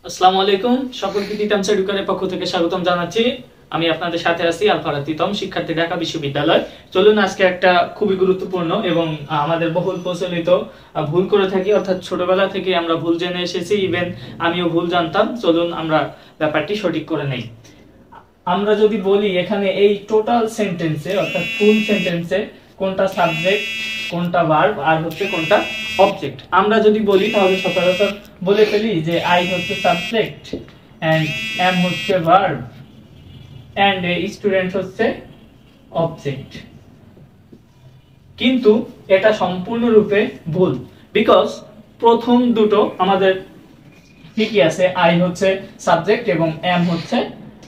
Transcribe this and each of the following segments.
আসসালামু আলাইকুম, সকলকে তিতামস এডুকেশনের পক্ষ থেকে স্বাগতম জানাচ্ছি। আমি আপনাদের সাথে আছি আলফারা তিতম, শিক্ষার্থী, ঢাকা বিশ্ববিদ্যালয়। চলুন আজকে একটা খুবই গুরুত্বপূর্ণ এবং আমাদের বহুল প্রচলিত ভুল করে থাকি, অর্থাৎ ছোটবেলা থেকে আমরা ভুল জেনে এসেছি, ইভেন আমিও ভুল জানতাম। চলুন আমরা ব্যাপারটি সঠিক করে নেই। আমরা যদি বলি এখানে এই টোটাল সেন্টেন্সে অর্থাৎ ফুল সেন্টেন্সে কোনটা সাবজেক্ট, কোনটা ভার্ব আর হচ্ছে কোনটা অবজেক্ট, আমরা যদি বলি তাহলে সচরাচর বলে ফেলি যে আই হচ্ছে সাবজেক্ট এন্ড এম হচ্ছে ভার্ব এন্ড স্টুডেন্ট হচ্ছে অবজেক্ট। কিন্তু এটা সম্পূর্ণরূপে ভুল, বিকজ প্রথম দুটো আমাদের ঠিকই আছে, আই হচ্ছে সাবজেক্ট এবং এম হচ্ছে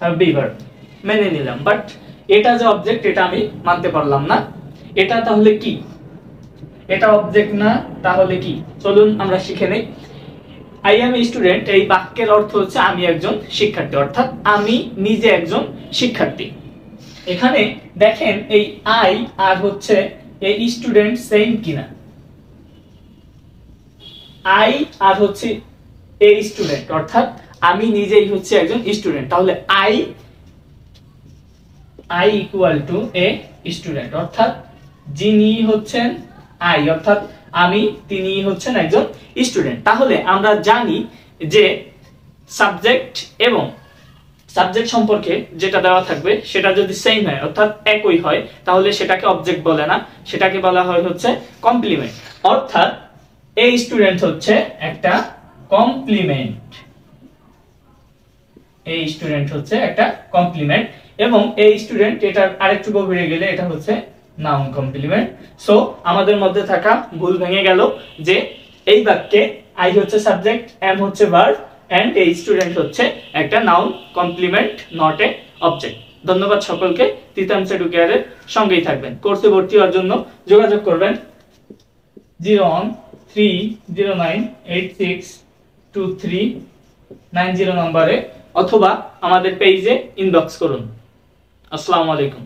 ভার্ব, মেনে নিলাম। বাট এটা যে অবজেক্ট এটা আমি মানতে পারলাম না। এটা তাহলে কি? এটা অবজেক্ট না, তাহলে কি? চলুন আমরা শিখে নেই। আই এম এ স্টুডেন্ট এই বাক্যের অর্থ হচ্ছে আমি একজন শিক্ষার্থী, অর্থাৎ আমি নিজে একজন শিক্ষার্থী। এখানে দেখেন এই আই আর হচ্ছে এই স্টুডেন্ট সেম কিনা। আই আর হচ্ছে এই স্টুডেন্ট, অর্থাৎ আমি নিজেই হচ্ছে একজন স্টুডেন্ট। তাহলে I equal to a student, অর্থাৎ যিনি হচ্ছেন আই অর্থাৎ আমি, তিনি হচ্ছেন একজন স্টুডেন্ট। তাহলে আমরা জানি যে সাবজেক্ট এবং সাবজেক্ট সম্পর্কে যেটা দেওয়া থাকবে সেটা যদি সেম হয় অর্থাৎ একই হয়, তাহলে সেটাকে অবজেক্ট বলে না, সেটাকে বলা হয় হচ্ছে কমপ্লিমেন্ট। অর্থাৎ এই স্টুডেন্ট হচ্ছে একটা কমপ্লিমেন্ট, এই স্টুডেন্ট হচ্ছে একটা কমপ্লিমেন্ট। এবং এই স্টুডেন্ট এটার আরেকটু গভীরে গেলে এটা হচ্ছে নাউন কমপ্লিমেন্ট। সো আমাদের মধ্যে থাকা ভুল ভেঙে গেল যে এই বাক্যে আই হচ্ছে সাবজেক্ট, এম হচ্ছে ভার্ব এন্ড এই স্টুডেন্ট হচ্ছে একটা noun complement, not a object. ধন্যবাদ সকলকে। তিতামস এডুকেয়ারের সঙ্গেই থাকবেন। কোর্সে ভর্তি হওয়ার জন্য যোগাযোগ করবেন 0130986239 নম্বরে, অথবা আমাদের পেজে ইনবক্স করুন। আসসালামু আলাইকুম।